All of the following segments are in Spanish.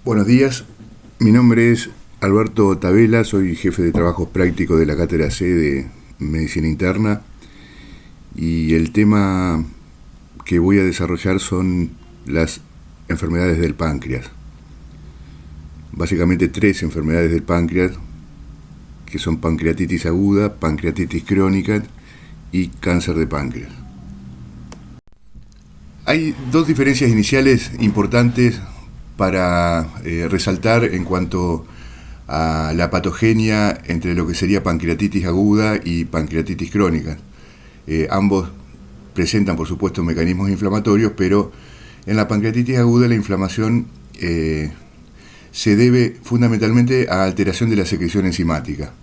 Buenos días, mi nombre es Alberto Tabela, soy jefe de trabajos prácticos de la Cátedra C de Medicina Interna y el tema que voy a desarrollar son las enfermedades del páncreas. Básicamente tres enfermedades del páncreas que son pancreatitis aguda, pancreatitis crónica y cáncer de páncreas. Hay dos diferencias iniciales importantes para resaltar en cuanto a la patogenia entre lo que sería pancreatitis aguda y pancreatitis crónica. Ambos presentan, por supuesto, mecanismos inflamatorios, pero en la pancreatitis aguda la inflamación se debe fundamentalmente a alteración de la secreción enzimática,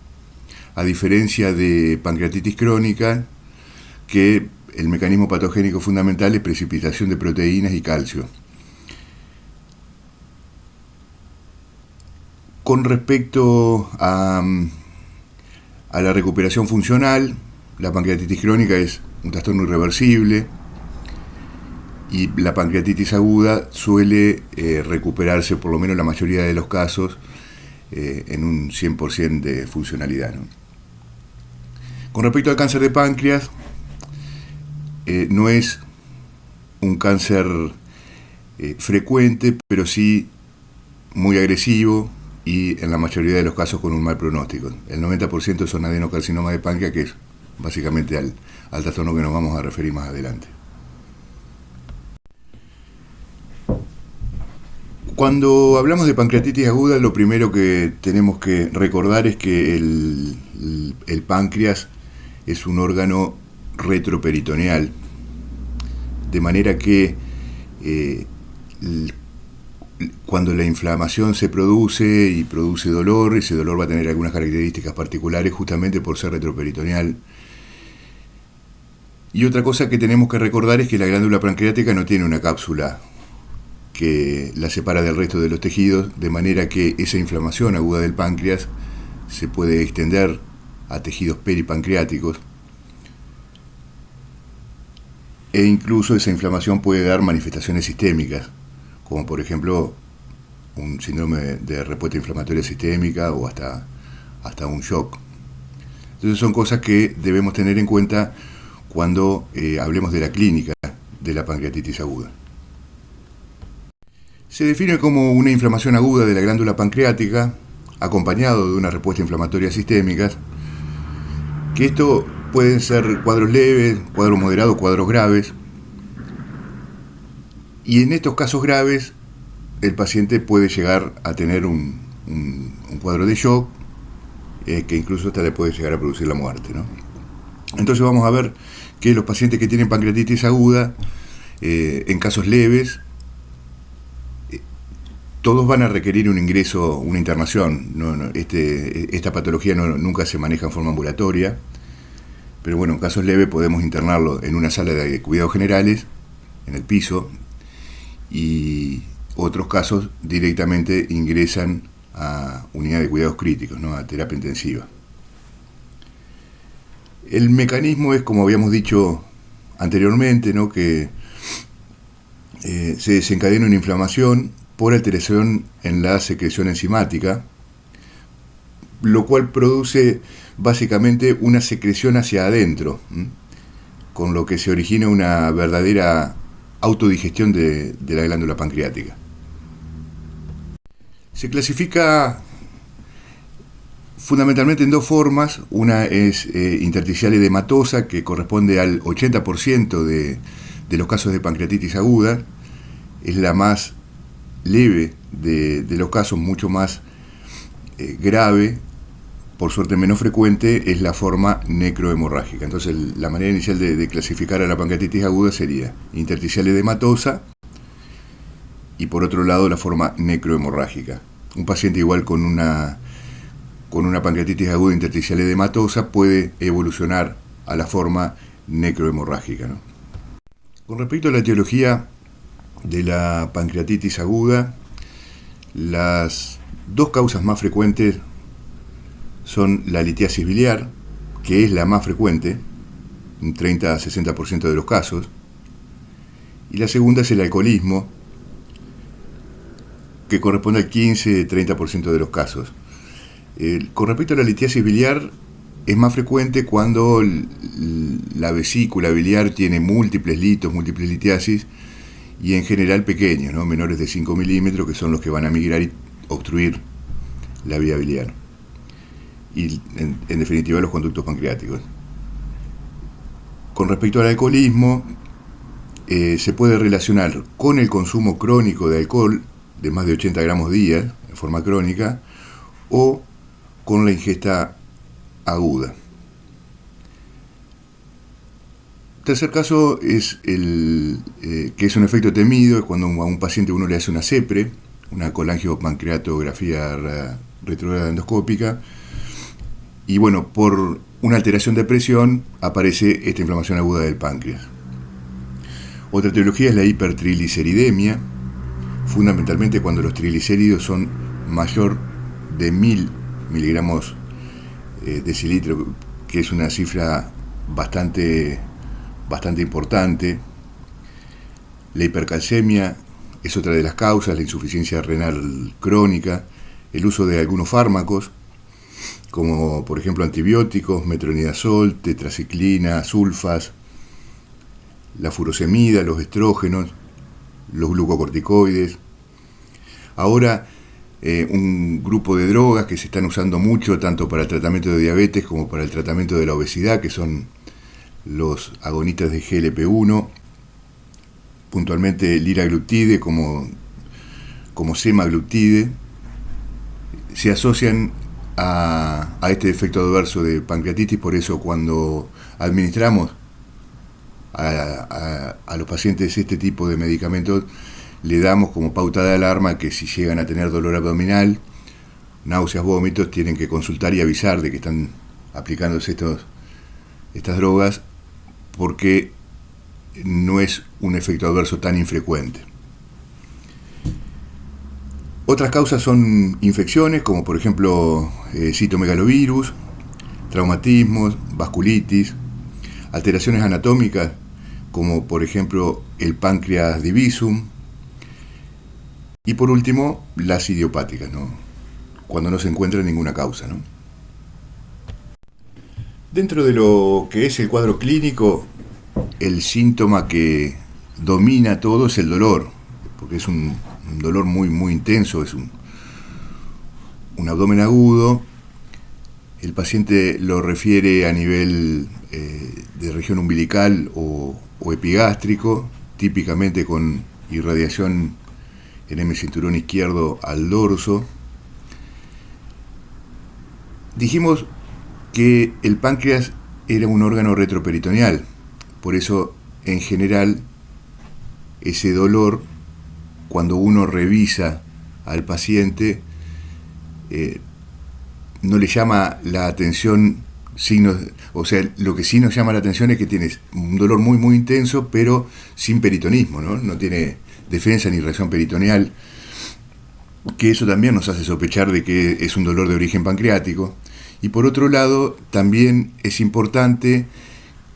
a diferencia de pancreatitis crónica, que el mecanismo patogénico fundamental es precipitación de proteínas y calcio. Con respecto a la recuperación funcional, la pancreatitis crónica es un trastorno irreversible y la pancreatitis aguda suele recuperarse, por lo menos en la mayoría de los casos, en un 100% de funcionalidad, ¿no? Con respecto al cáncer de páncreas, no es un cáncer frecuente, pero sí muy agresivo y en la mayoría de los casos con un mal pronóstico. El 90% son adenocarcinoma de páncreas, que es básicamente al trastorno que nos vamos a referir más adelante. Cuando hablamos de pancreatitis aguda, lo primero que tenemos que recordar es que el páncreas es un órgano retroperitoneal, de manera que cuando la inflamación se produce y produce dolor, ese dolor va a tener algunas características particulares justamente por ser retroperitoneal. Y otra cosa que tenemos que recordar es que la glándula pancreática no tiene una cápsula que la separa del resto de los tejidos, de manera que esa inflamación aguda del páncreas se puede extender a tejidos peripancreáticos e incluso esa inflamación puede dar manifestaciones sistémicas, como por ejemplo un síndrome de respuesta inflamatoria sistémica o hasta un shock. Entonces son cosas que debemos tener en cuenta cuando hablemos de la clínica de la pancreatitis aguda. Se define como una inflamación aguda de la glándula pancreática acompañado de una respuesta inflamatoria sistémica, que esto pueden ser cuadros leves, cuadros moderados, cuadros graves. Y en estos casos graves, el paciente puede llegar a tener un cuadro de shock que incluso hasta le puede llegar a producir la muerte, ¿no? Entonces vamos a ver que los pacientes que tienen pancreatitis aguda, en casos leves, todos van a requerir un ingreso, una internación. Esta patología nunca se maneja en forma ambulatoria, pero bueno, en casos leves podemos internarlo en una sala de cuidados generales, en el piso, y otros casos directamente ingresan a unidad de cuidados críticos, ¿no? A terapia intensiva. El mecanismo es, como habíamos dicho anteriormente, ¿no? Que se desencadena una inflamación por alteración en la secreción enzimática, lo cual produce básicamente una secreción hacia adentro, con lo que se origina una verdadera autodigestión de la glándula pancreática. Se clasifica fundamentalmente en dos formas. Una es intersticial edematosa, que corresponde al 80% de los casos de pancreatitis aguda. Es la más leve de los casos, mucho más grave, por suerte menos frecuente, es la forma necrohemorrágica. Entonces la manera inicial de clasificar a la pancreatitis aguda sería intersticial edematosa y por otro lado la forma necrohemorrágica. Un paciente igual con una pancreatitis aguda intersticial edematosa puede evolucionar a la forma necrohemorrágica, ¿no? Con respecto a la etiología de la pancreatitis aguda, las dos causas más frecuentes son la litiasis biliar, que es la más frecuente, un 30 a 60% de los casos, y la segunda es el alcoholismo, que corresponde al 15-30% de los casos. Con respecto a la litiasis biliar, es más frecuente cuando la vesícula biliar tiene múltiples litos, múltiples litiasis, y en general pequeños, ¿no? Menores de 5 milímetros, que son los que van a migrar y obstruir la vía biliar. Y en definitiva los conductos pancreáticos. Con respecto al alcoholismo, se puede relacionar con el consumo crónico de alcohol de más de 80 gramos día, en forma crónica, o con la ingesta aguda. Tercer caso es que es un efecto temido, es cuando a un paciente uno le hace una CEPRE, una colangiopancreatografía retrógrada endoscópica, y bueno, por una alteración de presión aparece esta inflamación aguda del páncreas. Otra etiología es la hipertrigliceridemia, fundamentalmente cuando los triglicéridos son mayor de 1000 miligramos decilitro, que es una cifra bastante importante. La hipercalcemia es otra de las causas, la insuficiencia renal crónica, el uso de algunos fármacos, como por ejemplo antibióticos, metronidazol, tetraciclina, sulfas, la furosemida, los estrógenos, los glucocorticoides. Ahora un grupo de drogas que se están usando mucho tanto para el tratamiento de diabetes como para el tratamiento de la obesidad, que son los agonistas de GLP-1, puntualmente liraglutide como semaglutide, se asocian a este efecto adverso de pancreatitis. Por eso cuando administramos a los pacientes este tipo de medicamentos, le damos como pauta de alarma que si llegan a tener dolor abdominal, náuseas, vómitos, tienen que consultar y avisar de que están aplicándose estas drogas, porque no es un efecto adverso tan infrecuente. Otras causas son infecciones, como por ejemplo citomegalovirus, traumatismos, vasculitis, alteraciones anatómicas, como por ejemplo el páncreas divisum, y por último las idiopáticas, ¿no? Cuando no se encuentra ninguna causa, ¿no? Dentro de lo que es el cuadro clínico, el síntoma que domina todo es el dolor, porque es un dolor muy intenso, es un abdomen agudo. El paciente lo refiere a nivel de región umbilical o epigástrico, típicamente con irradiación en hemicinturón izquierdo al dorso. Dijimos que el páncreas era un órgano retroperitoneal, por eso en general ese dolor, cuando uno revisa al paciente, no le llama la atención signos, o sea, lo que sí nos llama la atención es que tienes un dolor muy intenso, pero sin peritonismo, ¿no? No tiene defensa ni reacción peritoneal, que eso también nos hace sospechar de que es un dolor de origen pancreático. Y por otro lado, también es importante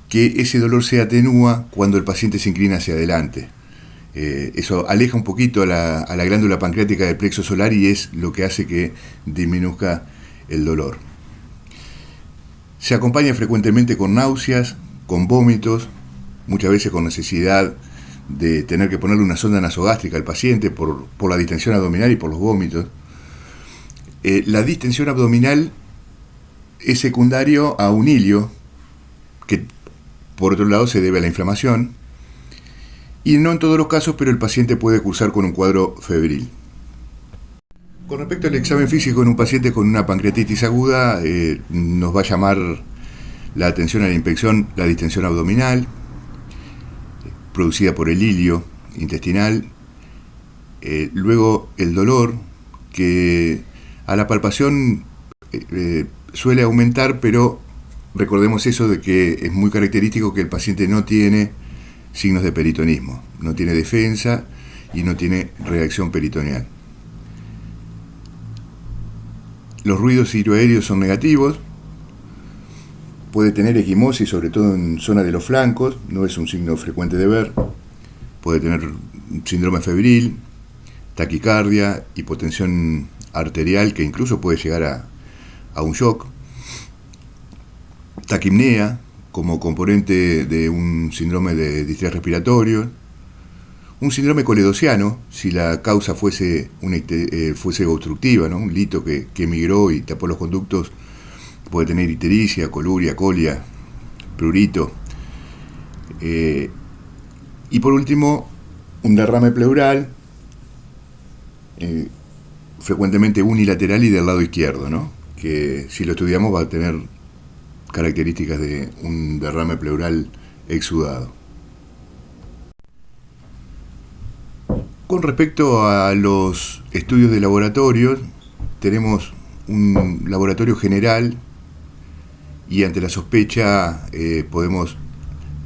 que ese dolor se atenúa cuando el paciente se inclina hacia adelante. Eso aleja un poquito a la glándula pancreática del plexo solar y es lo que hace que disminuzca el dolor. Se acompaña frecuentemente con náuseas, con vómitos, muchas veces con necesidad de tener que ponerle una sonda nasogástrica al paciente por la distensión abdominal y por los vómitos. La distensión abdominal es secundario a un hilio, que por otro lado se debe a la inflamación, y no en todos los casos, pero el paciente puede cursar con un cuadro febril. Con respecto al examen físico en un paciente con una pancreatitis aguda, nos va a llamar la atención a la inspección la distensión abdominal, producida por el hilio intestinal, luego el dolor, que a la palpación suele aumentar, pero recordemos eso de que es muy característico que el paciente no tiene signos de peritonismo, no tiene defensa y no tiene reacción peritoneal. Los ruidos ciroaéreos son negativos, puede tener equimosis, sobre todo en zona de los flancos, no es un signo frecuente de ver, puede tener síndrome febril, taquicardia, hipotensión arterial que incluso puede llegar a un shock, taquipnea como componente de un síndrome de distrés respiratorio, un síndrome coledociano, si la causa fuese obstructiva, ¿no? Un lito que emigró y tapó los conductos, puede tener ictericia, coluria, colia, prurito. Y por último, un derrame pleural, frecuentemente unilateral y del lado izquierdo, ¿no? Que si lo estudiamos va a tener características de un derrame pleural exudado. Con respecto a los estudios de laboratorio, tenemos un laboratorio general y ante la sospecha podemos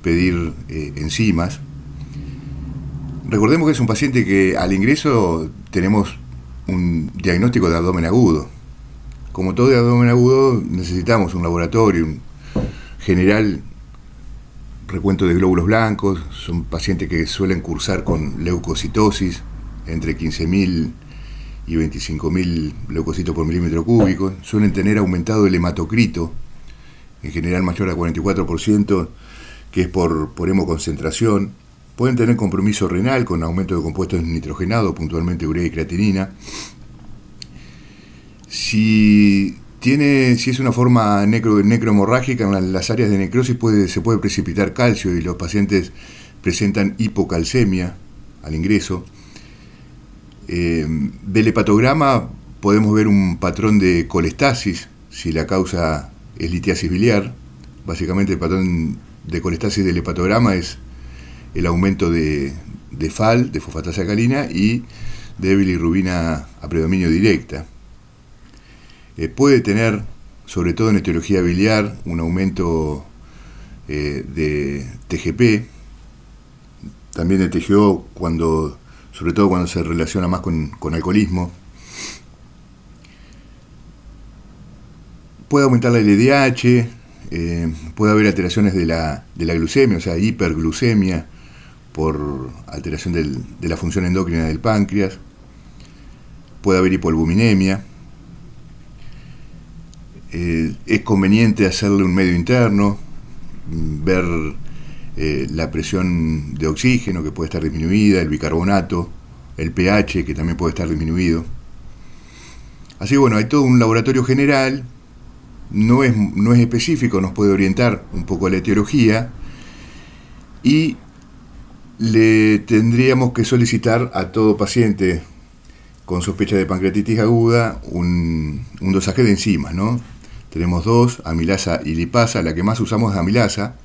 pedir enzimas. Recordemos que es un paciente que al ingreso tenemos un diagnóstico de abdomen agudo. Como todo de abdomen agudo necesitamos un laboratorio, un general recuento de glóbulos blancos. Son pacientes que suelen cursar con leucocitosis entre 15.000 y 25.000 leucocitos por milímetro cúbico. Suelen tener aumentado el hematocrito, en general mayor a 44%, que es por hemoconcentración. Pueden tener compromiso renal con aumento de compuestos nitrogenados, puntualmente urea y creatinina. Si es una forma necrohemorrágica, en las áreas de necrosis se puede precipitar calcio y los pacientes presentan hipocalcemia al ingreso. Del hepatograma podemos ver un patrón de colestasis, si la causa es litiasis biliar. Básicamente el patrón de colestasis del hepatograma es el aumento de FAL, de fosfatasa alcalina, y de bilirrubina a predominio directa. Puede tener, sobre todo en etiología biliar, un aumento de TGP, también de TGO, sobre todo cuando se relaciona más con alcoholismo. Puede aumentar la LDH, puede haber alteraciones de la glucemia, o sea, hiperglucemia por alteración de la función endocrina del páncreas. Puede haber hipoalbuminemia. Es conveniente hacerle un medio interno, ver la presión de oxígeno que puede estar disminuida, el bicarbonato, el pH que también puede estar disminuido. Así que bueno, hay todo un laboratorio general, no es específico, nos puede orientar un poco a la etiología y le tendríamos que solicitar a todo paciente con sospecha de pancreatitis aguda un dosaje de enzimas, ¿no? Tenemos dos, amilasa y lipasa. La que más usamos es amilasa,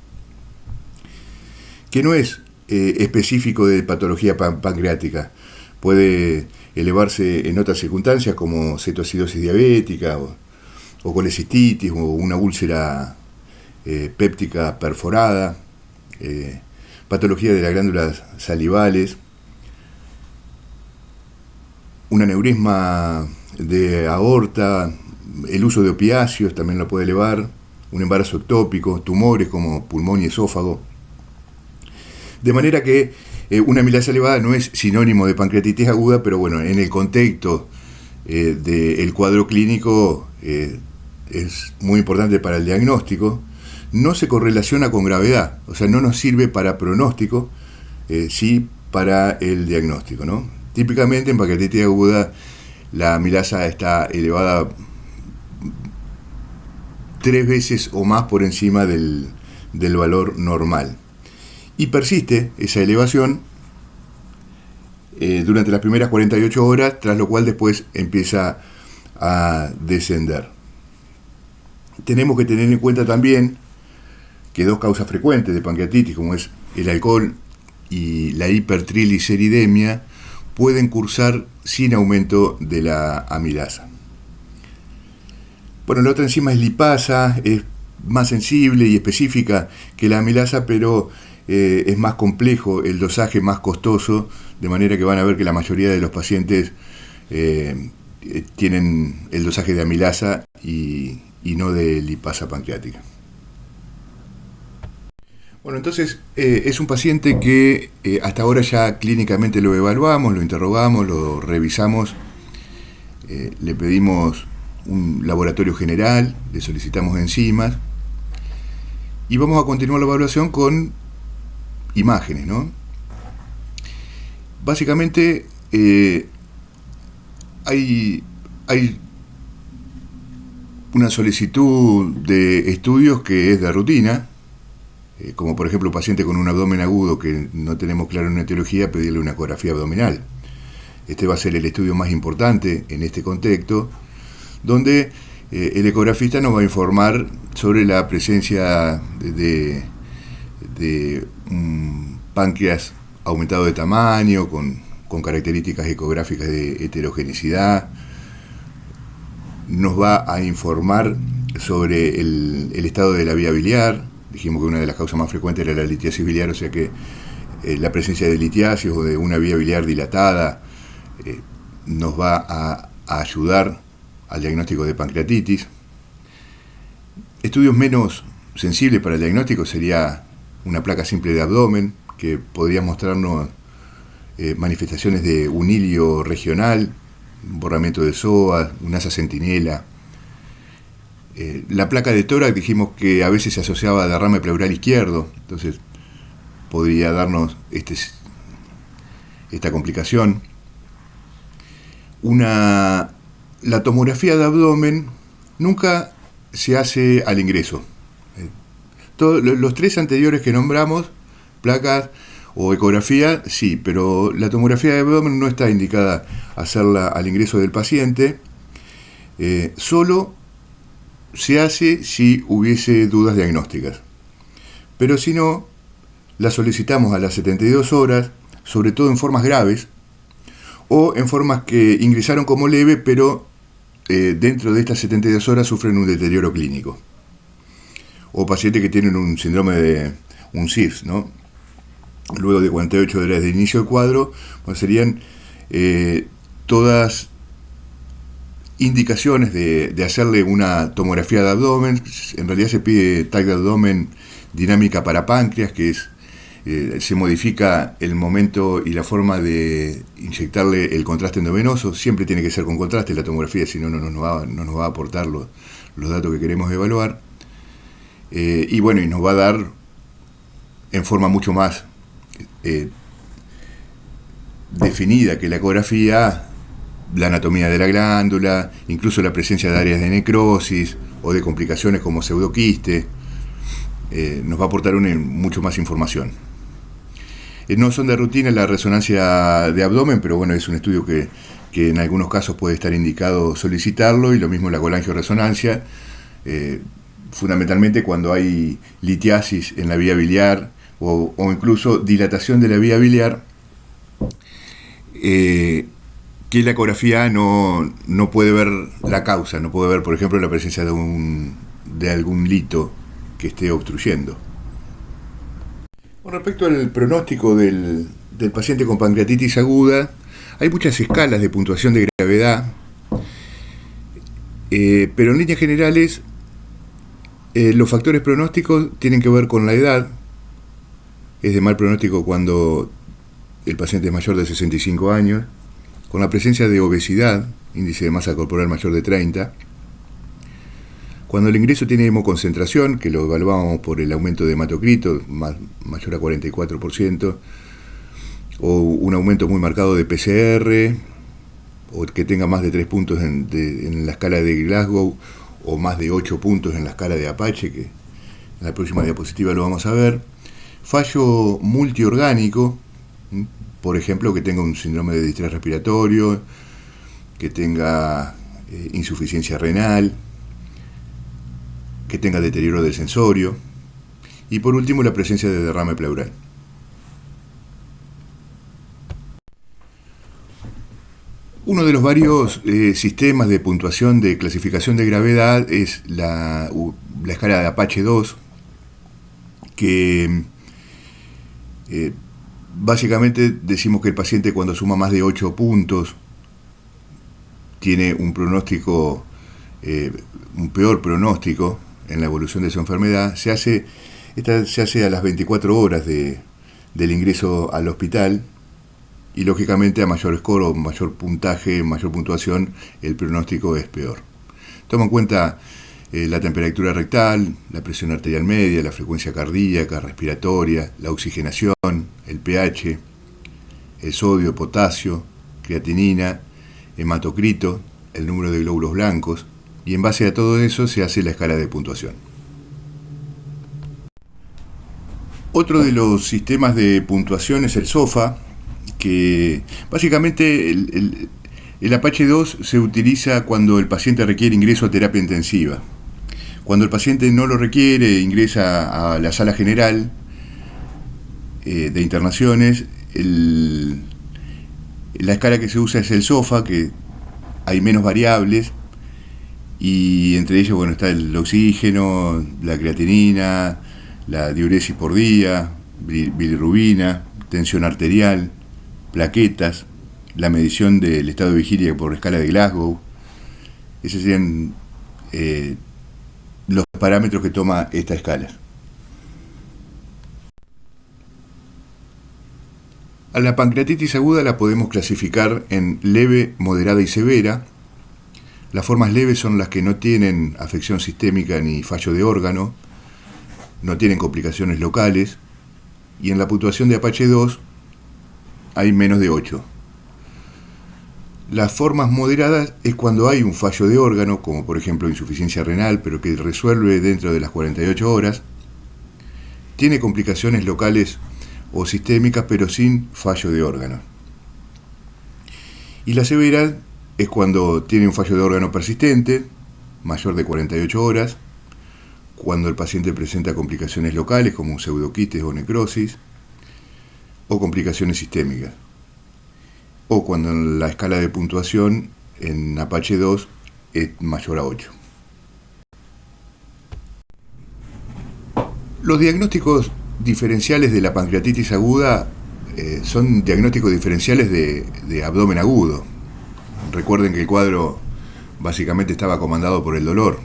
que no es específico de patología pancreática. Puede elevarse en otras circunstancias como cetoacidosis diabética o colecistitis o una úlcera péptica perforada, patología de las glándulas salivales, un aneurisma de aorta, el uso de opiáceos también lo puede elevar, un embarazo ectópico, tumores como pulmón y esófago. De manera que una amilasa elevada no es sinónimo de pancreatitis aguda, pero bueno, en el contexto del cuadro clínico es muy importante para el diagnóstico. No se correlaciona con gravedad, o sea, no nos sirve para pronóstico, sí para el diagnóstico, ¿no? Típicamente en pancreatitis aguda la amilasa está elevada 3 veces o más por encima del valor normal. Y persiste esa elevación durante las primeras 48 horas, tras lo cual después empieza a descender. Tenemos que tener en cuenta también que dos causas frecuentes de pancreatitis, como es el alcohol y la hipertrigliceridemia, pueden cursar sin aumento de la amilasa. Bueno, la otra enzima es lipasa, es más sensible y específica que la amilasa, pero es más complejo, el dosaje más costoso, de manera que van a ver que la mayoría de los pacientes tienen el dosaje de amilasa y no de lipasa pancreática. Bueno, entonces es un paciente que hasta ahora ya clínicamente lo evaluamos, lo interrogamos, lo revisamos, le pedimos un laboratorio general, le solicitamos enzimas y vamos a continuar la evaluación con imágenes, ¿no? Básicamente hay una solicitud de estudios que es de rutina, como por ejemplo un paciente con un abdomen agudo que no tenemos claro en una etiología, pedirle una ecografía abdominal. Este va a ser el estudio más importante en este contexto, donde el ecografista nos va a informar sobre la presencia de un páncreas aumentado de tamaño, con características ecográficas de heterogenicidad. Nos va a informar sobre el estado de la vía biliar. Dijimos que una de las causas más frecuentes era la litiasis biliar, o sea que la presencia de litiasis o de una vía biliar dilatada nos va a ayudar al diagnóstico de pancreatitis. Estudios menos sensibles para el diagnóstico sería una placa simple de abdomen, que podría mostrarnos manifestaciones de un hilio regional, un borramiento de psoas, un asa centinela. La placa de tórax dijimos que a veces se asociaba a derrame pleural izquierdo, entonces podría darnos esta complicación. La tomografía de abdomen nunca se hace al ingreso. Los tres anteriores que nombramos, placas o ecografía, sí, pero la tomografía de abdomen no está indicada hacerla al ingreso del paciente. Solo se hace si hubiese dudas diagnósticas. Pero si no, la solicitamos a las 72 horas, sobre todo en formas graves, o en formas que ingresaron como leve, pero dentro de estas 72 horas sufren un deterioro clínico. O pacientes que tienen un síndrome de un CIRS, ¿no? Luego de 48 horas de inicio del cuadro, pues serían todas indicaciones de hacerle una tomografía de abdomen. En realidad se pide TAC de abdomen dinámica para páncreas, que es se modifica el momento y la forma de inyectarle el contraste endovenoso. Siempre tiene que ser con contraste la tomografía, si no, no nos va a aportar los datos que queremos evaluar. Y bueno, y nos va a dar en forma mucho más definida que la ecografía la anatomía de la glándula, incluso la presencia de áreas de necrosis o de complicaciones como pseudoquiste. Nos va a aportar mucho más información. No son de rutina la resonancia de abdomen, pero bueno, es un estudio que en algunos casos puede estar indicado solicitarlo, y lo mismo la colangioresonancia, fundamentalmente cuando hay litiasis en la vía biliar o incluso dilatación de la vía biliar, que la ecografía no puede ver la causa, no puede ver, por ejemplo, la presencia de algún lito que esté obstruyendo. Con respecto al pronóstico del paciente con pancreatitis aguda, hay muchas escalas de puntuación de gravedad, pero en líneas generales los factores pronósticos tienen que ver con la edad. Es de mal pronóstico cuando el paciente es mayor de 65 años, con la presencia de obesidad, índice de masa corporal mayor de 30, cuando el ingreso tiene hemoconcentración, que lo evaluamos por el aumento de hematocrito, mayor a 44%, o un aumento muy marcado de PCR, o que tenga más de 3 puntos en la escala de Glasgow, o más de 8 puntos en la escala de Apache, que en la próxima diapositiva lo vamos a ver. Fallo multiorgánico, por ejemplo, que tenga un síndrome de distrés respiratorio, que tenga insuficiencia renal, que tenga deterioro del sensorio, y por último la presencia de derrame pleural. Uno de los varios sistemas de puntuación de clasificación de gravedad es la escala de Apache 2, que básicamente decimos que el paciente, cuando suma más de 8 puntos, tiene un pronóstico, un peor pronóstico en la evolución de su enfermedad. Se hace Esta se hace a las 24 horas del ingreso al hospital y lógicamente a mayor score o mayor puntaje, mayor puntuación, el pronóstico es peor. Toma en cuenta la temperatura rectal, la presión arterial media, la frecuencia cardíaca, respiratoria, la oxigenación, el pH, el sodio, potasio, creatinina, hematocrito, el número de glóbulos blancos, y en base a todo eso se hace la escala de puntuación. Otro de los sistemas de puntuación es el SOFA, que básicamente el Apache 2 se utiliza cuando el paciente requiere ingreso a terapia intensiva. Cuando el paciente no lo requiere, ingresa a la sala general de internaciones, la escala que se usa es el SOFA, que hay menos variables, y entre ellos está el oxígeno, la creatinina, la diuresis por día, bilirrubina, tensión arterial, plaquetas, la medición del estado de vigilia por escala de Glasgow. Esos serían los parámetros que toma esta escala. A la pancreatitis aguda la podemos clasificar en leve, moderada y severa. Las formas leves son las que no tienen afección sistémica ni fallo de órgano, no tienen complicaciones locales, y en la puntuación de Apache 2 hay menos de 8. Las formas moderadas es cuando hay un fallo de órgano, como por ejemplo insuficiencia renal, pero que resuelve dentro de las 48 horas, tiene complicaciones locales o sistémicas, pero sin fallo de órgano. Y la severa es cuando tiene un fallo de órgano persistente, mayor de 48 horas, cuando el paciente presenta complicaciones locales como pseudoquistes o necrosis, o complicaciones sistémicas, o cuando la escala de puntuación en Apache 2 es mayor a 8. Los diagnósticos diferenciales de la pancreatitis aguda son diagnósticos diferenciales de abdomen agudo. Recuerden que el cuadro básicamente estaba comandado por el dolor.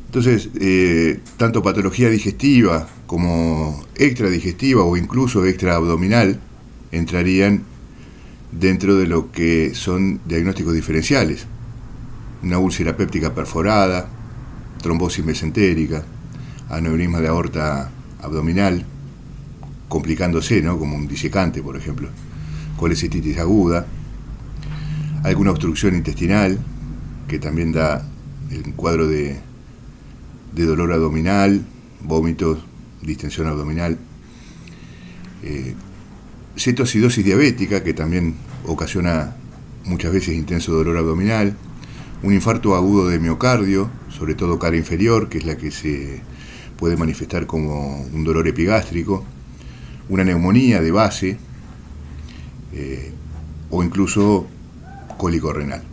Entonces, tanto patología digestiva como extradigestiva o incluso extraabdominal entrarían dentro de lo que son diagnósticos diferenciales. Una úlcera péptica perforada, trombosis mesentérica, aneurisma de aorta abdominal, complicándose, como un disecante, por ejemplo, colecistitis aguda, alguna obstrucción intestinal, que también da el cuadro de dolor abdominal, vómitos, distensión abdominal, cetoacidosis diabética, que también ocasiona muchas veces intenso dolor abdominal, un infarto agudo de miocardio, sobre todo cara inferior, que es la que se puede manifestar como un dolor epigástrico, una neumonía de base o incluso cólico renal.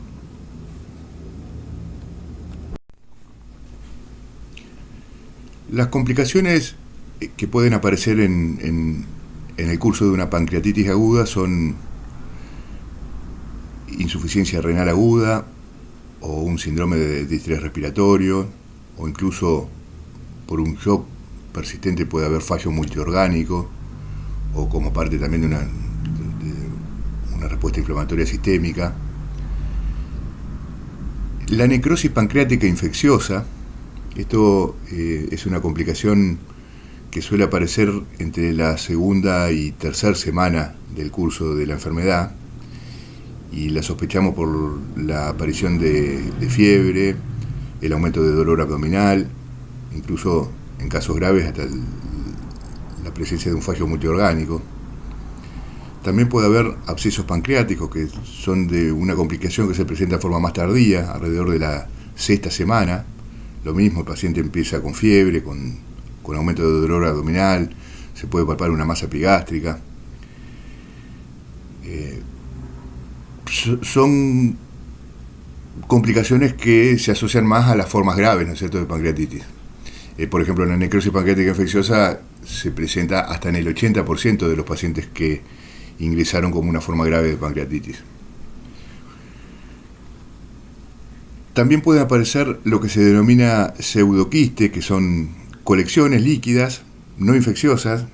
Las complicaciones que pueden aparecer en el curso de una pancreatitis aguda son insuficiencia renal aguda o un síndrome de distrés respiratorio, o incluso por un shock persistente puede haber fallo multiorgánico, o como parte también de una respuesta inflamatoria sistémica. La necrosis pancreática infecciosa, esto es una complicación que suele aparecer entre la segunda y tercera semana del curso de la enfermedad, y la sospechamos por la aparición de fiebre, el aumento de dolor abdominal, incluso en casos graves hasta la presencia de un fallo multiorgánico. También puede haber abscesos pancreáticos, que son de una complicación que se presenta de forma más tardía, alrededor de la sexta semana. Lo mismo, el paciente empieza con fiebre, con aumento de dolor abdominal, se puede palpar una masa epigástrica. Son complicaciones que se asocian más a las formas graves, ¿no es cierto?, de pancreatitis. Por ejemplo, la necrosis pancreática infecciosa se presenta hasta en el 80% de los pacientes que ingresaron como una forma grave de pancreatitis. También pueden aparecer lo que se denomina pseudoquistes, que son colecciones líquidas, no infecciosas,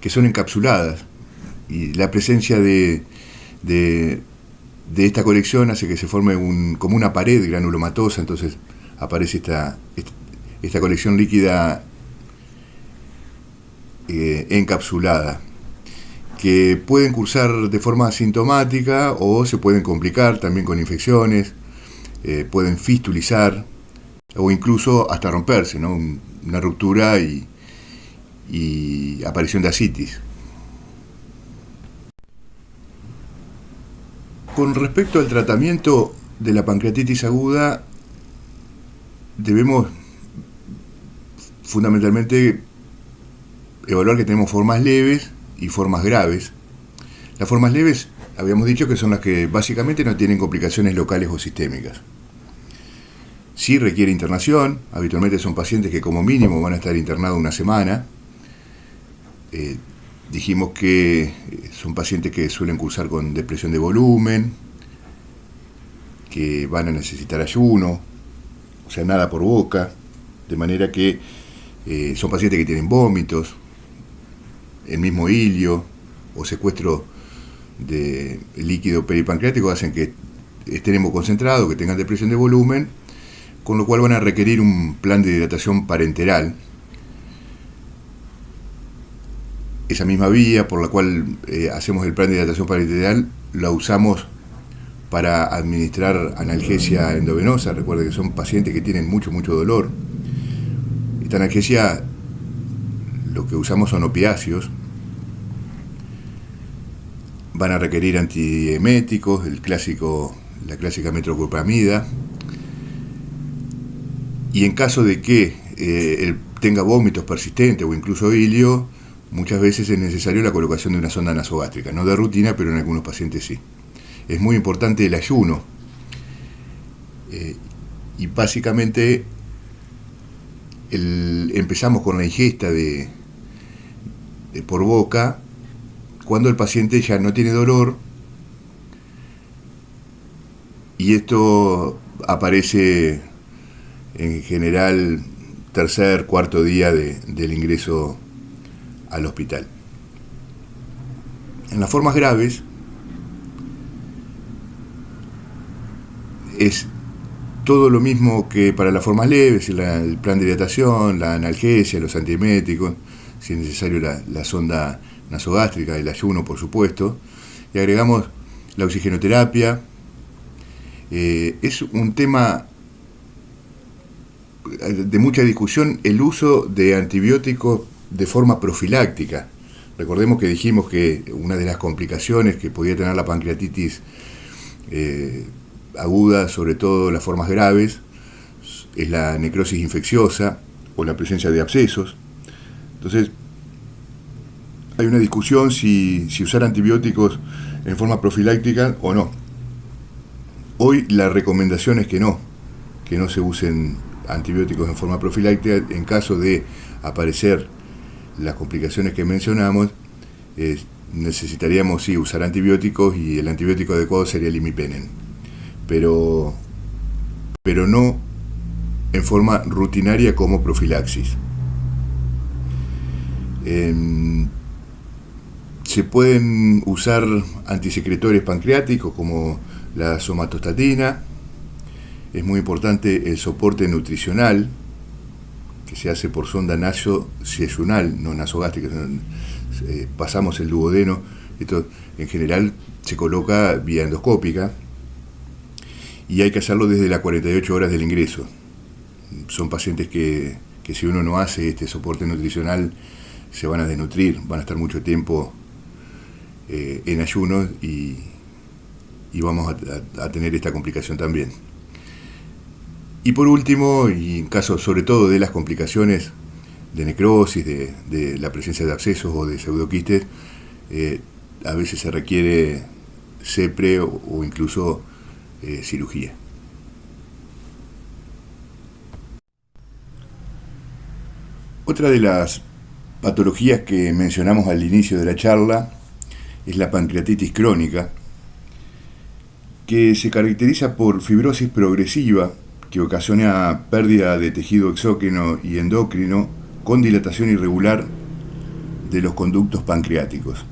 que son encapsuladas. Y la presencia de esta colección hace que se forme como una pared granulomatosa, entonces aparece esta colección líquida encapsulada, que pueden cursar de forma asintomática o se pueden complicar también con infecciones, pueden fistulizar o incluso hasta romperse, ¿no? Una ruptura y aparición de ascitis. Con respecto al tratamiento de la pancreatitis aguda, debemos fundamentalmente evaluar que tenemos formas leves y formas graves. Las formas leves, habíamos dicho que son las que básicamente no tienen complicaciones locales o sistémicas. Sí requiere internación, habitualmente son pacientes que como mínimo van a estar internados una semana. Dijimos que son pacientes que suelen cursar con depresión de volumen, que van a necesitar ayuno, o sea, nada por boca, de manera que son pacientes que tienen vómitos, el mismo hilio o secuestro de líquido peripancreático hacen que estén hemoconcentrados, que tengan depresión de volumen, con lo cual van a requerir un plan de hidratación parenteral. Esa misma vía por la cual hacemos el plan de hidratación parenteral la usamos para administrar analgesia endovenosa. Recuerden que son pacientes que tienen mucho dolor. Esta analgesia, lo que usamos son opiáceos. Van a requerir antieméticos, la clásica metoclopramida. Y en caso de que él tenga vómitos persistentes o incluso hilio, muchas veces es necesario la colocación de una sonda nasogástrica, no de rutina, pero en algunos pacientes sí. Es muy importante el ayuno, y básicamente empezamos con la ingesta por boca cuando el paciente ya no tiene dolor, y esto aparece en general tercer, cuarto día del ingreso al hospital. En las formas graves es todo lo mismo que para las formas leves, el plan de hidratación, la analgesia, los antieméticos, si es necesario la sonda nasogástrica, el ayuno por supuesto, y agregamos la oxigenoterapia. Es un tema de mucha discusión el uso de antibióticos de forma profiláctica. Recordemos que dijimos que una de las complicaciones que podía tener la pancreatitis aguda, sobre todo las formas graves, es la necrosis infecciosa o la presencia de abscesos. Entonces, hay una discusión si usar antibióticos en forma profiláctica o no. Hoy la recomendación es que no se usen antibióticos en forma profiláctica. En caso de aparecer las complicaciones que mencionamos, necesitaríamos sí usar antibióticos, y el antibiótico adecuado sería el imipenem, pero no en forma rutinaria como profilaxis. Se pueden usar antisecretores pancreáticos como la somatostatina. Es muy importante el soporte nutricional, que se hace por sonda nasoyeyunal, no nasogástrica. Pasamos el duodeno. Esto en general se coloca vía endoscópica y hay que hacerlo desde las 48 horas del ingreso. Son pacientes que si uno no hace este soporte nutricional se van a desnutrir, van a estar mucho tiempo en ayuno y vamos a tener esta complicación también. Y por último, y en caso sobre todo de las complicaciones de necrosis, de la presencia de abscesos o de pseudoquistes, a veces se requiere CEPRE o incluso cirugía. Otra de las patologías que mencionamos al inicio de la charla es la pancreatitis crónica, que se caracteriza por fibrosis progresiva que ocasiona pérdida de tejido exócrino y endocrino con dilatación irregular de los conductos pancreáticos.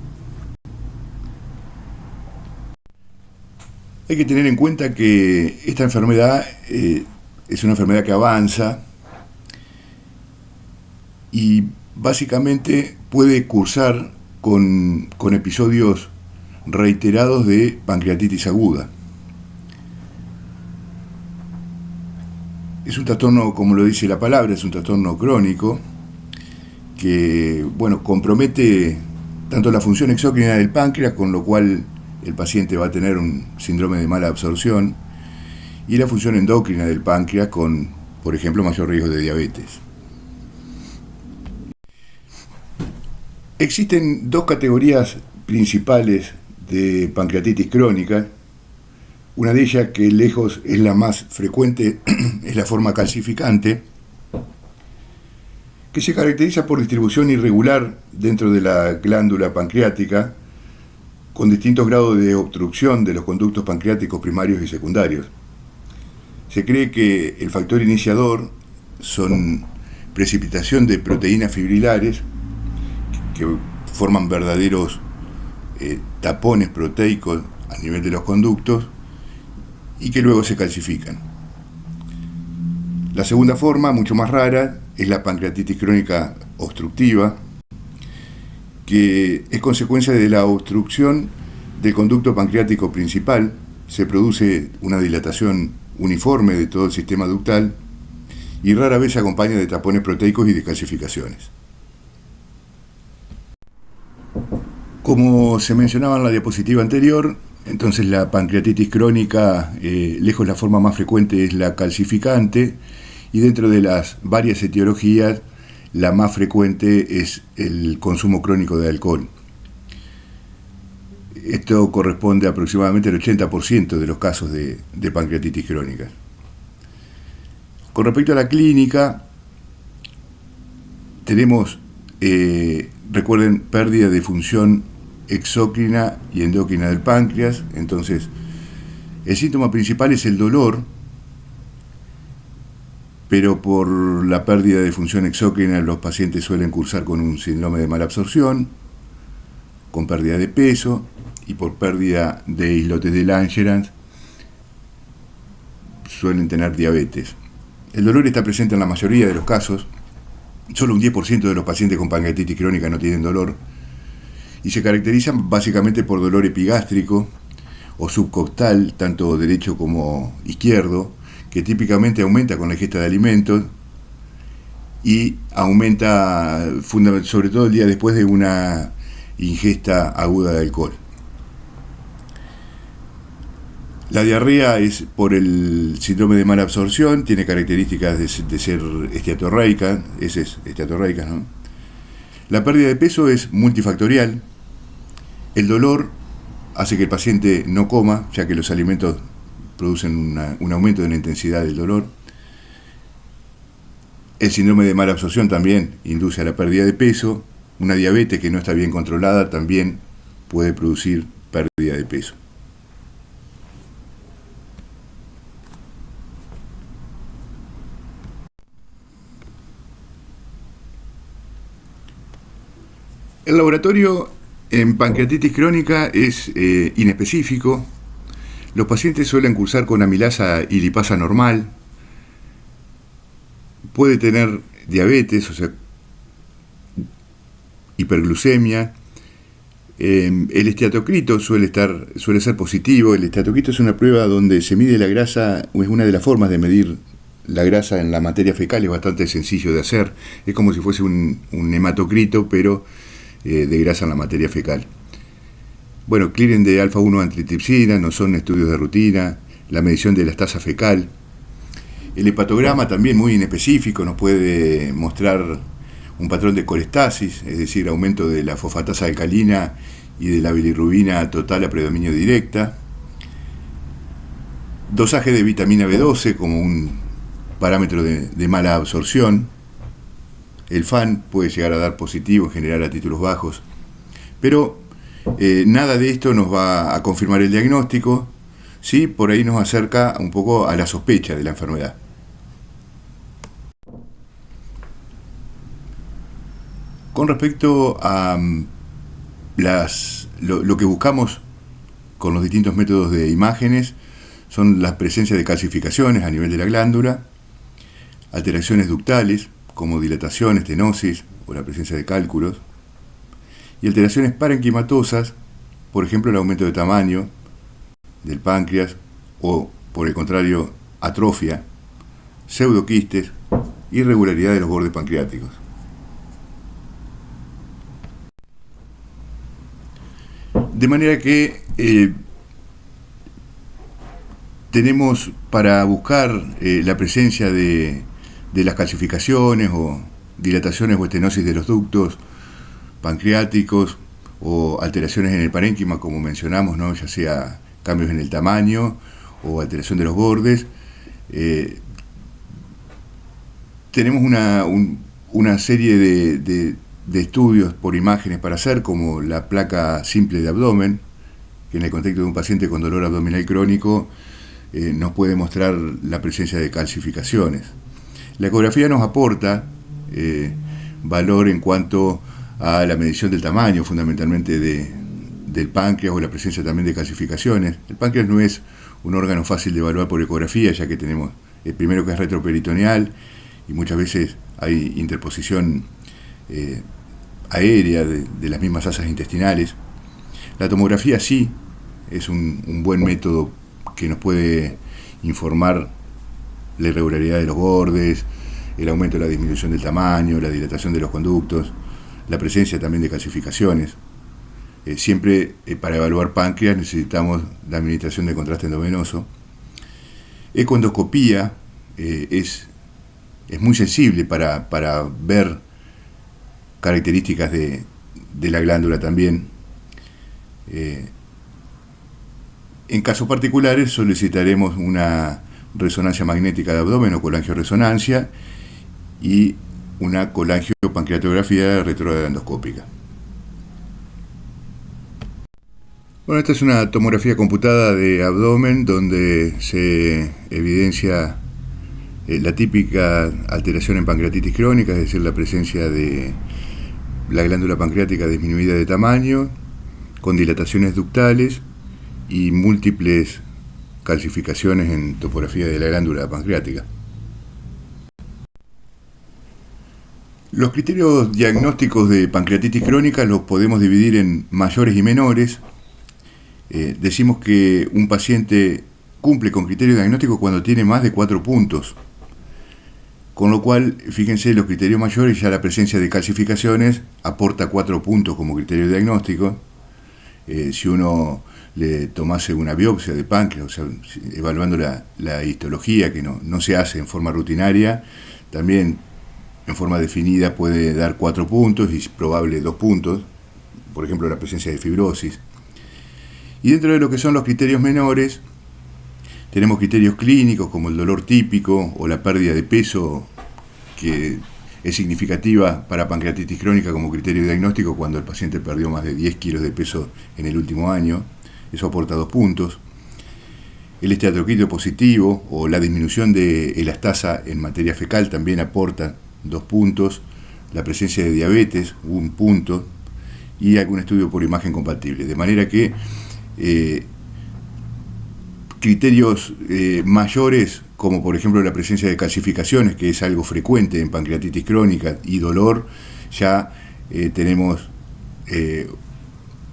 Hay que tener en cuenta que esta enfermedad es una enfermedad que avanza y básicamente puede cursar con episodios reiterados de pancreatitis aguda. Es un trastorno, como lo dice la palabra, es un trastorno crónico que, compromete tanto la función exócrina del páncreas, con lo cual el paciente va a tener un síndrome de mala absorción, y la función endocrina del páncreas con, por ejemplo, mayor riesgo de diabetes. Existen dos categorías principales de pancreatitis crónica. Una de ellas, que lejos es la más frecuente, es la forma calcificante, que se caracteriza por distribución irregular dentro de la glándula pancreática, con distintos grados de obstrucción de los conductos pancreáticos primarios y secundarios. Se cree que el factor iniciador son precipitación de proteínas fibrilares que forman verdaderos tapones proteicos a nivel de los conductos y que luego se calcifican. La segunda forma, mucho más rara, es la pancreatitis crónica obstructiva, que es consecuencia de la obstrucción del conducto pancreático principal. Se produce una dilatación uniforme de todo el sistema ductal y rara vez se acompaña de tapones proteicos y de calcificaciones. Como se mencionaba en la diapositiva anterior, entonces la pancreatitis crónica, lejos la forma más frecuente es la calcificante, y dentro de las varias etiologías, la más frecuente es el consumo crónico de alcohol. Esto corresponde aproximadamente al 80% de los casos de pancreatitis crónica. Con respecto a la clínica, tenemos, recuerden, pérdida de función exócrina y endocrina del páncreas. Entonces, el síntoma principal es el dolor, pero por la pérdida de función exócrina los pacientes suelen cursar con un síndrome de mala absorción, con pérdida de peso, y por pérdida de islotes de Langerhans suelen tener diabetes. El dolor está presente en la mayoría de los casos. Solo un 10% de los pacientes con pancreatitis crónica no tienen dolor, y se caracterizan básicamente por dolor epigástrico o subcostal, tanto derecho como izquierdo, que típicamente aumenta con la ingesta de alimentos y aumenta sobre todo el día después de una ingesta aguda de alcohol. La diarrea es por el síndrome de mala absorción, tiene características de ser esteatorreica, ese es esteatorreica, ¿no? La pérdida de peso es multifactorial. El dolor hace que el paciente no coma, ya que los alimentos producen un aumento de la intensidad del dolor. El síndrome de mala absorción también induce a la pérdida de peso. Una diabetes que no está bien controlada también puede producir pérdida de peso. El laboratorio en pancreatitis crónica es inespecífico. Los pacientes suelen cursar con amilasa y lipasa normal. Puede tener diabetes, o sea, hiperglucemia. El esteatocrito suele ser positivo. El esteatocrito es una prueba donde se mide la grasa, es una de las formas de medir la grasa en la materia fecal, es bastante sencillo de hacer. Es como si fuese un hematocrito, pero de grasa en la materia fecal. Bueno, clearing de alfa-1 antitripsina, no son estudios de rutina, la medición de la tasa fecal. El hepatograma también muy inespecífico, nos puede mostrar un patrón de colestasis, es decir, aumento de la fosfatasa alcalina y de la bilirrubina total a predominio directa. Dosaje de vitamina B12 como un parámetro de mala absorción. El FAN puede llegar a dar positivo en general a títulos bajos, pero nada de esto nos va a confirmar el diagnóstico. Sí, por ahí nos acerca un poco a la sospecha de la enfermedad. Con respecto a lo que buscamos con los distintos métodos de imágenes, son las presencias de calcificaciones a nivel de la glándula, alteraciones ductales, como dilatación, estenosis o la presencia de cálculos, y alteraciones parenquimatosas, por ejemplo el aumento de tamaño del páncreas o, por el contrario, atrofia, pseudoquistes, irregularidad de los bordes pancreáticos. De manera que tenemos para buscar la presencia de las calcificaciones o dilataciones o estenosis de los ductos pancreáticos o alteraciones en el parénquima, como mencionamos, ¿no? Ya sea cambios en el tamaño o alteración de los bordes. Tenemos una serie de estudios por imágenes para hacer, como la placa simple de abdomen, que en el contexto de un paciente con dolor abdominal crónico nos puede mostrar la presencia de calcificaciones. La ecografía nos aporta valor en cuanto a la medición del tamaño, fundamentalmente del páncreas, o la presencia también de calcificaciones. El páncreas no es un órgano fácil de evaluar por ecografía, ya que tenemos el primero, que es retroperitoneal, y muchas veces hay interposición aérea de las mismas asas intestinales. La tomografía sí es un buen método que nos puede informar la irregularidad de los bordes, el aumento o la disminución del tamaño, la dilatación de los conductos, la presencia también de calcificaciones. Siempre para evaluar páncreas necesitamos la administración de contraste endovenoso. Ecoendoscopía es muy sensible para ver características de la glándula también. En casos particulares solicitaremos una resonancia magnética de abdomen o colangioresonancia y una colangiopancreatografía retroendoscópica. Bueno, esta es una tomografía computada de abdomen donde se evidencia la típica alteración en pancreatitis crónica, es decir, la presencia de la glándula pancreática disminuida de tamaño, con dilataciones ductales y múltiples calcificaciones en topografía de la glándula pancreática. Los criterios diagnósticos de pancreatitis crónica los podemos dividir en mayores y menores. Decimos que un paciente cumple con criterio diagnóstico cuando tiene más de 4 puntos. Con lo cual, fíjense, los criterios mayores, ya la presencia de calcificaciones aporta 4 puntos como criterio diagnóstico. Si uno le tomase una biopsia de páncreas, o sea, evaluando la histología, que no se hace en forma rutinaria, también en forma definida puede dar 4 puntos y probable 2 puntos, por ejemplo la presencia de fibrosis. Y dentro de lo que son los criterios menores, tenemos criterios clínicos como el dolor típico o la pérdida de peso, que es significativa para pancreatitis crónica como criterio diagnóstico cuando el paciente perdió más de 10 kilos de peso en el último año. Eso aporta 2 puntos. El esteatoquídeo positivo o la disminución de elastasa en materia fecal también aporta 2 puntos. La presencia de diabetes, 1 punto. Y algún estudio por imagen compatible. De manera que criterios mayores, como por ejemplo la presencia de calcificaciones, que es algo frecuente en pancreatitis crónica, y dolor, ya tenemos el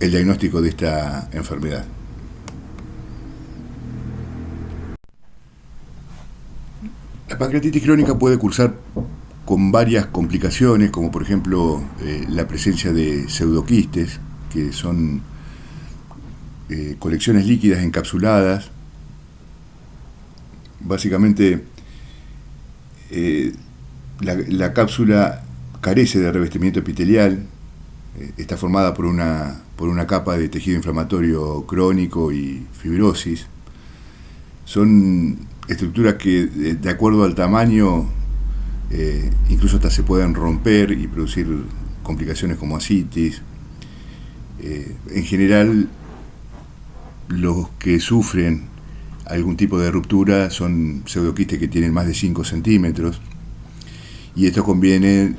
diagnóstico de esta enfermedad. La pancreatitis crónica puede cursar con varias complicaciones, como por ejemplo la presencia de pseudoquistes, que son colecciones líquidas encapsuladas. Básicamente la cápsula carece de revestimiento epitelial, está formada por una capa de tejido inflamatorio crónico y fibrosis. Son estructuras que, de acuerdo al tamaño, incluso hasta se pueden romper y producir complicaciones como ascitis. En general, los que sufren algún tipo de ruptura son pseudoquistes que tienen más de 5 centímetros, y esto conviene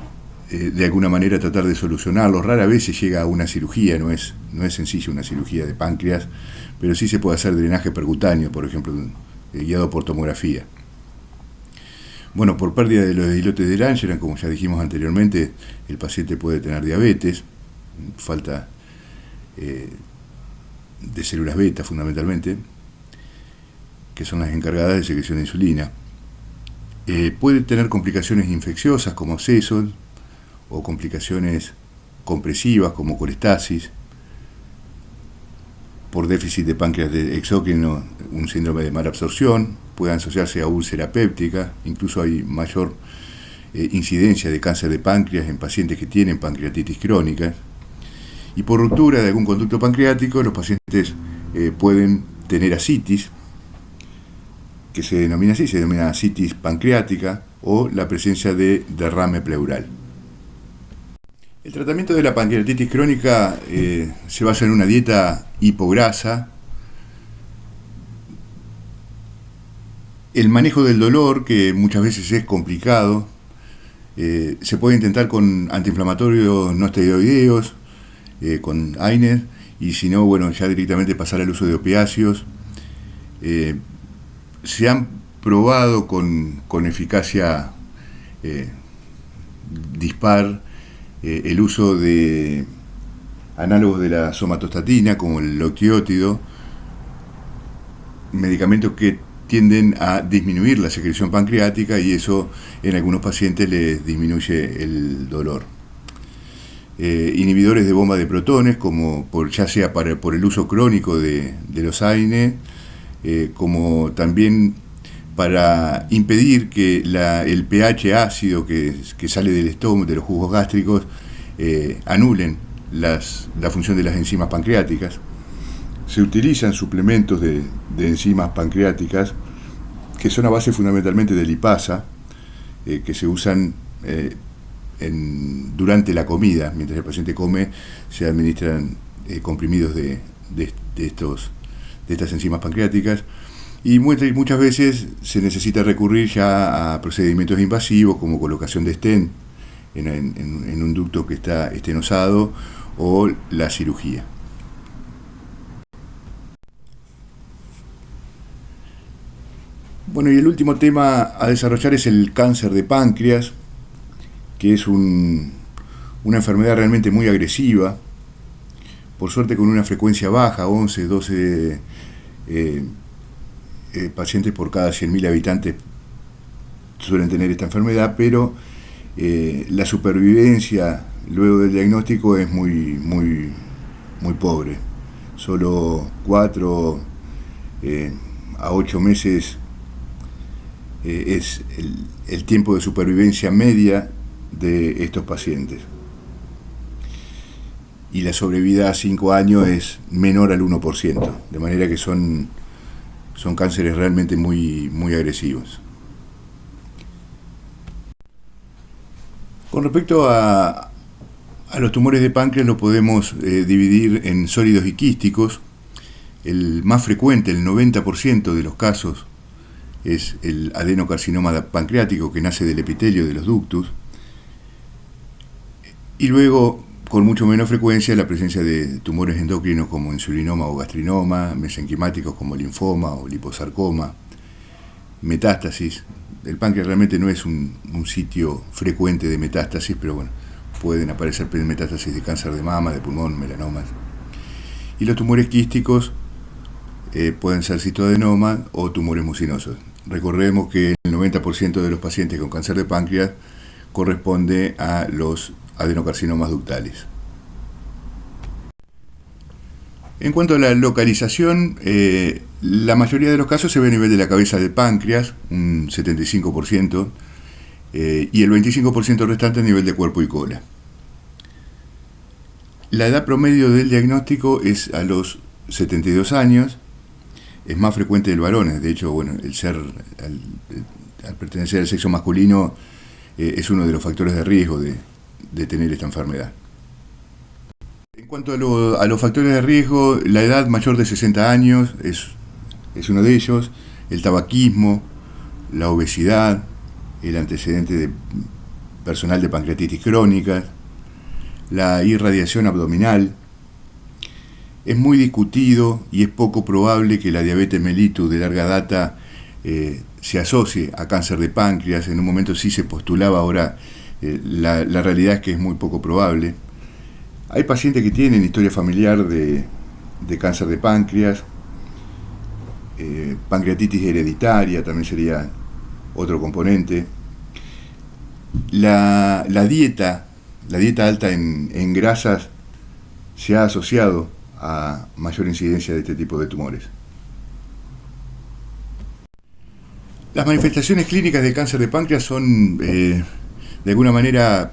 de alguna manera tratar de solucionarlo. Rara vez se llega a una cirugía, no es sencillo una cirugía de páncreas, pero sí se puede hacer drenaje percutáneo, por ejemplo, guiado por tomografía. Bueno, por pérdida de los islotes de Langerhans, como ya dijimos anteriormente, el paciente puede tener diabetes, falta de células beta fundamentalmente, que son las encargadas de secreción de insulina. Puede tener complicaciones infecciosas como abscesos o complicaciones compresivas como colestasis, por déficit de páncreas exócrino, un síndrome de mala absorción, puede asociarse a úlcera péptica, incluso hay mayor incidencia de cáncer de páncreas en pacientes que tienen pancreatitis crónica, y por ruptura de algún conducto pancreático los pacientes pueden tener ascitis, que se denomina así, se denomina ascitis pancreática, o la presencia de derrame pleural. El tratamiento de la pancreatitis crónica se basa en una dieta hipograsa. El manejo del dolor, que muchas veces es complicado, se puede intentar con antiinflamatorios no esteroideos, con AINES, y si no, bueno, ya directamente pasar al uso de opiáceos. Se han probado con eficacia dispar el uso de análogos de la somatostatina, como el lotiótido, medicamentos que tienden a disminuir la secreción pancreática, y eso en algunos pacientes les disminuye el dolor. Inhibidores de bomba de protones, como ya sea por el uso crónico de los AINE, como también para impedir que el pH ácido que sale del estómago, de los jugos gástricos, anulen la función de las enzimas pancreáticas. Se utilizan suplementos de enzimas pancreáticas que son a base fundamentalmente de lipasa, que se usan durante la comida. Mientras el paciente come, se administran comprimidos de estas enzimas pancreáticas, y muchas veces se necesita recurrir ya a procedimientos invasivos como colocación de stent en un ducto que está estenosado, o la cirugía. Bueno, y el último tema a desarrollar es el cáncer de páncreas, que es una enfermedad realmente muy agresiva, por suerte con una frecuencia baja, 11, 12 pacientes por cada 100.000 habitantes suelen tener esta enfermedad, pero la supervivencia luego del diagnóstico es muy pobre. Solo 4 a 8 meses es el tiempo de supervivencia media de estos pacientes. Y la sobrevida a 5 años es menor al 1%, de manera que son cánceres realmente muy agresivos. Con respecto a los tumores de páncreas, lo podemos dividir en sólidos y quísticos. El más frecuente, el 90% de los casos, es el adenocarcinoma pancreático, que nace del epitelio de los ductus, y luego, con mucho menos frecuencia, la presencia de tumores endocrinos como insulinoma o gastrinoma, mesenquimáticos como linfoma o liposarcoma, metástasis. El páncreas realmente no es un sitio frecuente de metástasis, pero bueno, pueden aparecer metástasis de cáncer de mama, de pulmón, melanomas. Y los tumores quísticos pueden ser citoadenoma o tumores mucinosos. Recordemos que el 90% de los pacientes con cáncer de páncreas corresponde a los adenocarcinomas ductales. En cuanto a la localización, la mayoría de los casos se ve a nivel de la cabeza del páncreas, un 75%, y el 25% restante a nivel de cuerpo y cola. La edad promedio del diagnóstico es a los 72 años, es más frecuente en varones. De hecho, bueno, al pertenecer al sexo masculino es uno de los factores de riesgo de tener esta enfermedad. En cuanto a los factores de riesgo, la edad mayor de 60 años es uno de ellos, el tabaquismo, la obesidad, el antecedente personal de pancreatitis crónica, la irradiación abdominal. Es muy discutido y es poco probable que la diabetes mellitus de larga data se asocie a cáncer de páncreas. En un momento sí se postulaba, ahora la realidad es que es muy poco probable. Hay pacientes que tienen historia familiar de cáncer de páncreas, pancreatitis hereditaria también sería otro componente. La dieta alta en grasas se ha asociado a mayor incidencia de este tipo de tumores. Las manifestaciones clínicas de cáncer de páncreas son de alguna manera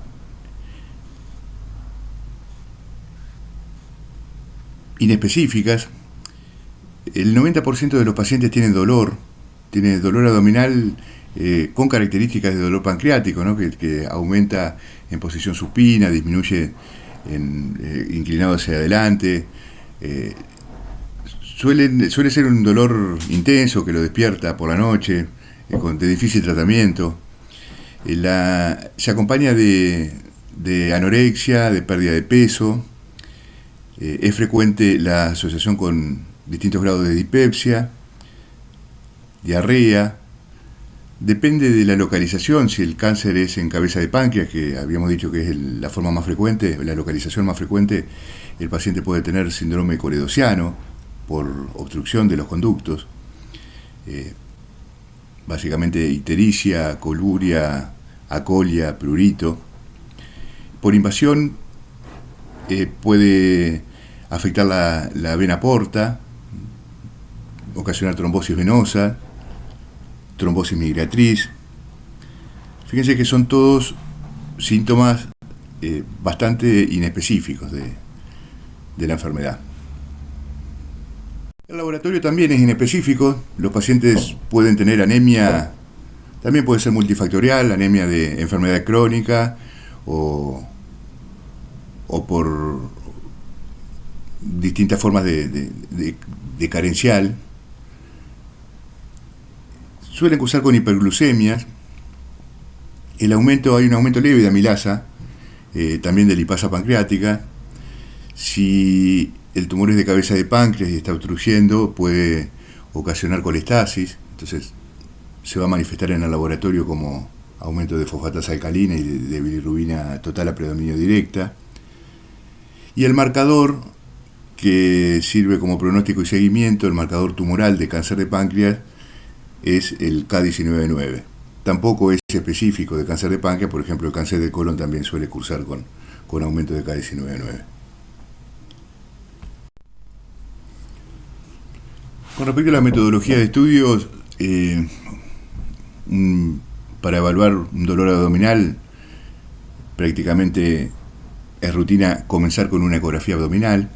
inespecíficas. El 90% de los pacientes tiene dolor abdominal con características de dolor pancreático, ¿no? que aumenta en posición supina, disminuye inclinado hacia adelante. Suele ser un dolor intenso que lo despierta por la noche, de difícil tratamiento. Se acompaña de anorexia, de pérdida de peso. Es frecuente la asociación con distintos grados de dispepsia, diarrea. Depende de la localización. Si el cáncer es en cabeza de páncreas, que habíamos dicho que es la forma más frecuente, la localización más frecuente, el paciente puede tener síndrome coredociano por obstrucción de los conductos, básicamente ictericia, coluria, acolia, prurito. Por invasión puede afectar la vena porta, ocasionar trombosis venosa, trombosis migratriz. Fíjense que son todos síntomas bastante inespecíficos de la enfermedad. El laboratorio también es inespecífico. Los pacientes pueden tener anemia, también puede ser multifactorial, anemia de enfermedad crónica o por distintas formas de carencial. Suelen cursar con hiperglucemias. Hay un aumento leve de amilasa, también de lipasa pancreática. Si el tumor es de cabeza de páncreas y está obstruyendo, puede ocasionar colestasis, entonces se va a manifestar en el laboratorio como aumento de fosfatasa alcalina y de bilirrubina total a predominio directa. Y el marcador que sirve como pronóstico y seguimiento, el marcador tumoral de cáncer de páncreas, es el K19.9. Tampoco es específico de cáncer de páncreas. Por ejemplo, el cáncer de colon también suele cursar con aumento de K19.9. Con respecto a la metodología de estudios, para evaluar un dolor abdominal, prácticamente es rutina comenzar con una ecografía abdominal,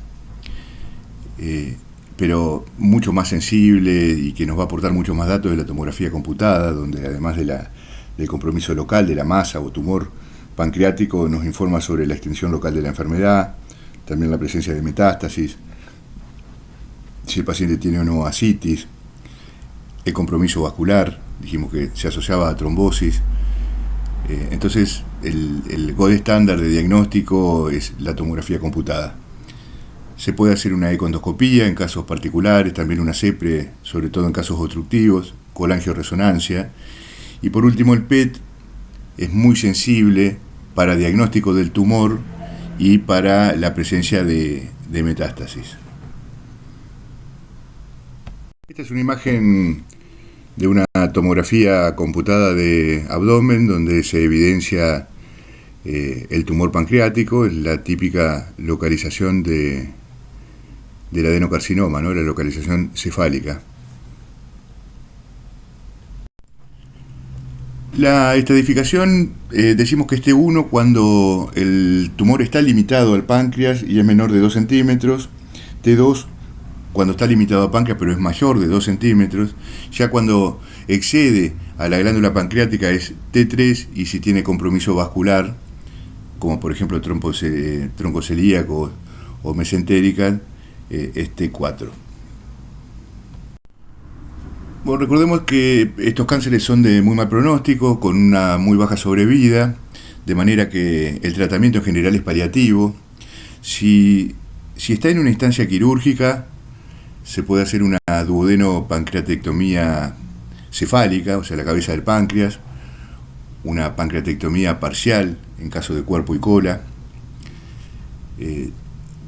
pero mucho más sensible y que nos va a aportar muchos más datos de la tomografía computada, donde además del compromiso local de la masa o tumor pancreático, nos informa sobre la extensión local de la enfermedad, también la presencia de metástasis, si el paciente tiene o no ascitis, el compromiso vascular, dijimos que se asociaba a trombosis. Entonces el gold estándar de diagnóstico es la tomografía computada. Se puede hacer una ecoendoscopía en casos particulares, también una CEPRE, sobre todo en casos obstructivos, colangioresonancia. Y por último, el PET es muy sensible para diagnóstico del tumor y para la presencia de metástasis. Esta es una imagen de una tomografía computada de abdomen donde se evidencia el tumor pancreático, la típica localización del adenocarcinoma, ¿no? La localización cefálica. La estratificación, decimos que es T1 cuando el tumor está limitado al páncreas y es menor de 2 centímetros, T2 cuando está limitado al páncreas pero es mayor de 2 centímetros, ya cuando excede a la glándula pancreática es T3 y si tiene compromiso vascular, como por ejemplo troncocelíaco o mesentérica, es T4. Bueno, recordemos que estos cánceres son de muy mal pronóstico, con una muy baja sobrevida. de manera que el tratamiento en general es paliativo. Si está en una instancia quirúrgica, se puede hacer una duodeno-pancreatectomía cefálica, o sea, la cabeza del páncreas, una pancreatectomía parcial en caso de cuerpo y cola,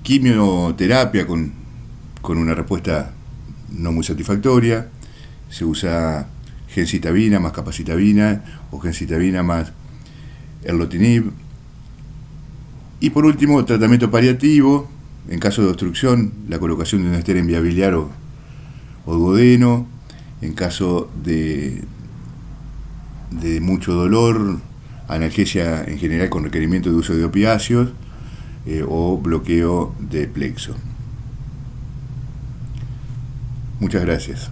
quimioterapia con una respuesta no muy satisfactoria. Se usa gencitabina más capacitabina o gencitabina más erlotinib. Y por último, tratamiento paliativo, en caso de obstrucción, la colocación de una estera en vía biliar o duodeno. En caso de mucho dolor, analgesia en general con requerimiento de uso de opiáceos o bloqueo de plexo. Muchas gracias.